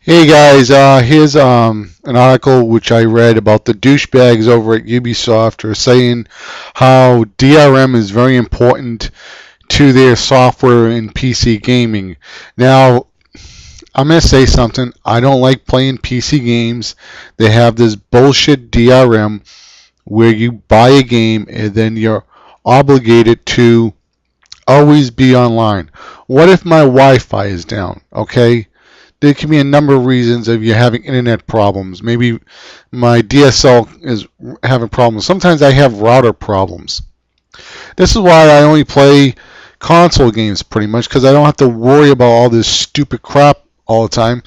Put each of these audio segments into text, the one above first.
Hey guys, here's an article which I read about the douchebags over at Ubisoft are saying how DRM is very important to their software in PC gaming. Now, I'm going to say something. I don't like playing PC games. They have this bullshit DRM where you buy a game and then you're obligated to always be online. What if my Wi-Fi is down? Okay, there can be a number of reasons if you're having internet problems. Maybe my DSL is having problems. Sometimes I have router problems. This is why I only play console games pretty much because I don't have to worry about all this stupid crap all the time.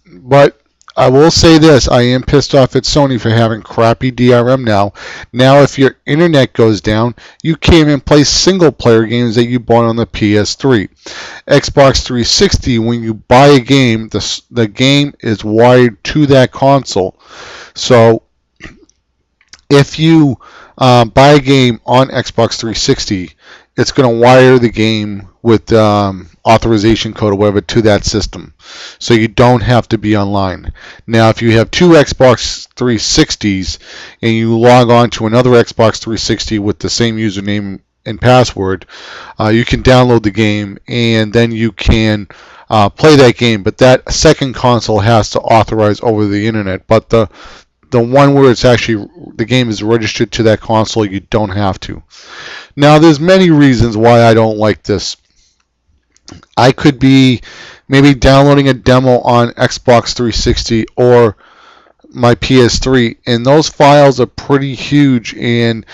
But I will say this, I am pissed off at Sony for having crappy DRM now. Now if your internet goes down, you can't even play single player games that you bought on the PS3. Xbox 360, when you buy a game, the game is wired to that console. So if you buy a game on Xbox 360, it's going to wire the game with authorization code or whatever to that system. So you don't have to be online. Now, if you have two Xbox 360s and you log on to another Xbox 360 with the same username and password, you can download the game and then you can play that game. But that second console has to authorize over the internet. But the one where it's actually the game is registered to that console, you don't have to. Now, there's many reasons why I don't like this. I could be maybe downloading a demo on Xbox 360 or my PS3, and those files are pretty huge, and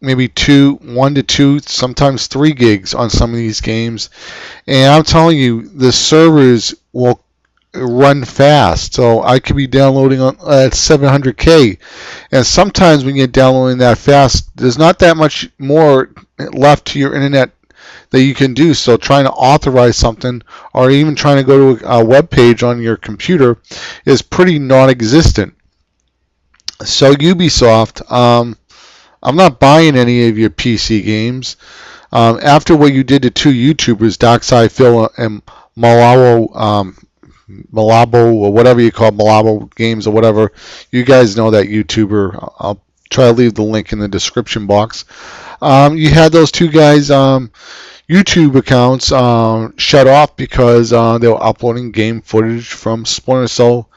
maybe 1 to 2, sometimes 3 gigs on some of these games. And I'm telling you, the servers will run fast. So I could be downloading at 700K. And sometimes when you're downloading that fast, there's not that much more left to your internet that you can do. So trying to authorize something or even trying to go to a web page on your computer is pretty non-existent. So Ubisoft, I'm not buying any of your PC games. After what you did to two YouTubers, Dockside Phil and Malabo or whatever you call Malabo Games or whatever. You guys know that YouTuber. I'll try to leave the link in the description box. You had those two guys' YouTube accounts shut off because they were uploading game footage from Splinter Cell,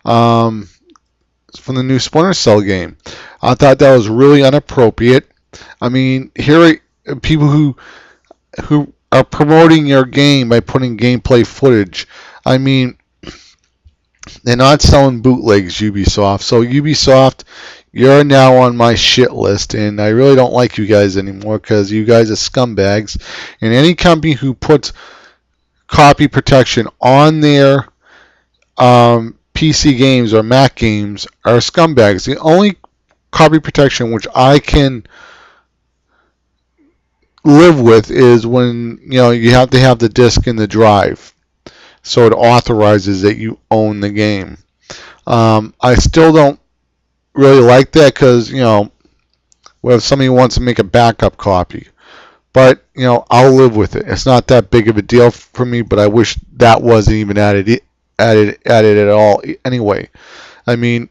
from the new Splinter Cell game. I thought that was really inappropriate. I mean, here are people who are promoting your game by putting gameplay footage. I mean, they're not selling bootlegs, Ubisoft. So Ubisoft, you're now on my shit list, and I really don't like you guys anymore because you guys are scumbags. And any company who puts copy protection on their PC games or Mac games are scumbags. The only copy protection which I can live with is when you have to have the disk in the drive, so it authorizes that you own the game. I still don't really like that because if somebody wants to make a backup copy, but I'll live with it. It's not that big of a deal for me, but I wish that wasn't even added at all. Anyway, I mean,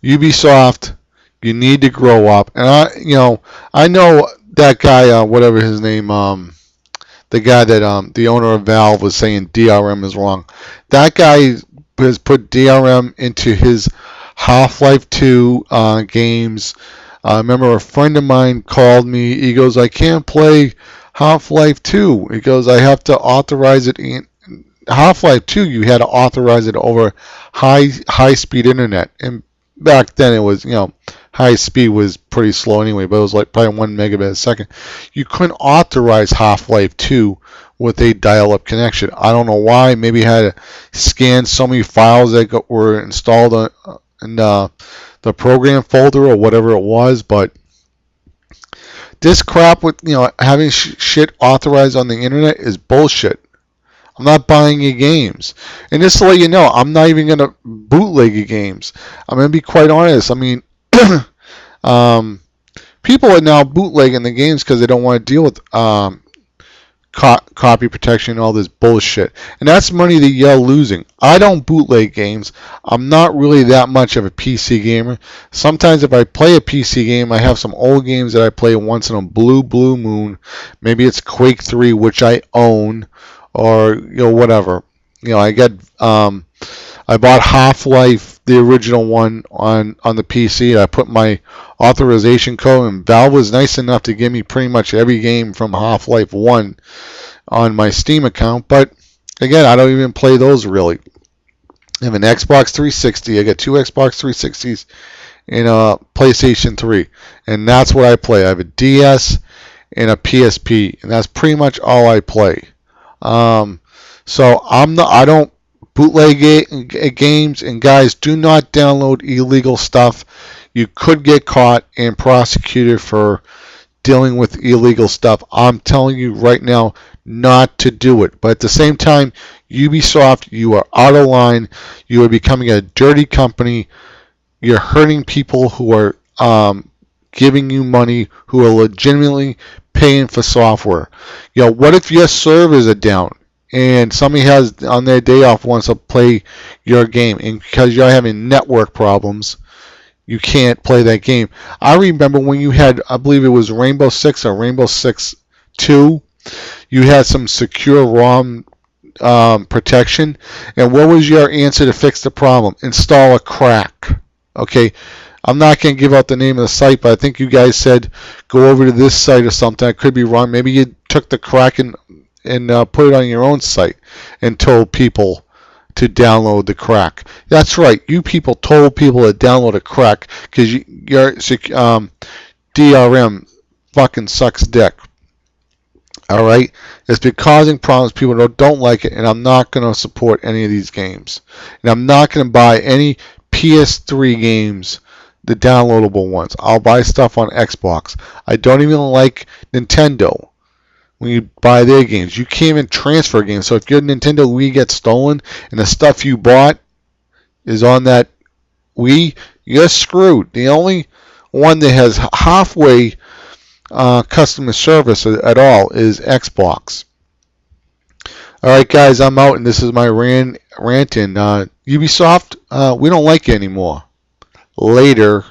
Ubisoft, you need to grow up. And I know that guy, whatever his name, the guy that the owner of Valve was saying DRM is wrong. That guy has put DRM into his Half-Life 2 games. I remember a friend of mine called me. He goes, I can't play Half-Life 2. He goes, I have to authorize it. In Half-Life 2, you had to authorize it over high-speed internet. And back then it was, high speed was pretty slow anyway, but it was like probably 1 megabit a second. You couldn't authorize Half-Life 2 with a dial-up connection. I don't know why. Maybe you had to scan so many files that were installed in the program folder or whatever it was, but this crap with having shit authorized on the internet is bullshit. I'm not buying your games. And just to let you know, I'm not even going to bootleg your games. I'm going to be quite honest. I mean, people are now bootlegging the games because they don't want to deal with copy protection, all this bullshit. And that's money that you're losing. I don't bootleg games. I'm not really that much of a PC gamer. Sometimes if I play a PC game, I have some old games that I play once in a blue moon. Maybe it's Quake 3, which I own, or whatever. I bought Half-Life, the original one, on the PC. I put my authorization code, and Valve was nice enough to give me pretty much every game from Half-Life 1 on my Steam account. But again, I don't even play those really. I have an Xbox 360. I got 2 Xbox 360s and a PlayStation 3, and that's what I play. I have a DS and a PSP, and that's pretty much all I play. So I don't bootleg games, and guys, do not download illegal stuff. You could get caught and prosecuted for dealing with illegal stuff. I'm telling you right now not to do it. But at the same time, Ubisoft, you are out of line. You are becoming a dirty company. You're hurting people who are giving you money, who are legitimately paying for software. What if your servers are down and somebody has on their day off wants to play your game, and because you're having network problems, you can't play that game? I remember when you had, I believe it was Rainbow Six or Rainbow Six 2, you had some secure ROM protection, and what was your answer to fix the problem? Install a crack. Okay, I'm not going to give out the name of the site, but I think you guys said go over to this site or something. I could be wrong. Maybe you took the crack and put it on your own site and told people to download the crack. That's right. You people told people to download a crack because your DRM fucking sucks dick. All right? It's been causing problems. People don't like it, and I'm not going to support any of these games. And I'm not going to buy any PS3 games, the downloadable ones. I'll buy stuff on Xbox. I don't even like Nintendo. When you buy their games, you can't even transfer games. So if your Nintendo Wii gets stolen and the stuff you bought is on that Wii, you're screwed. The only one that has halfway customer service at all is Xbox. All right, guys, I'm out, and this is my rant. And Ubisoft, we don't like you anymore. Later.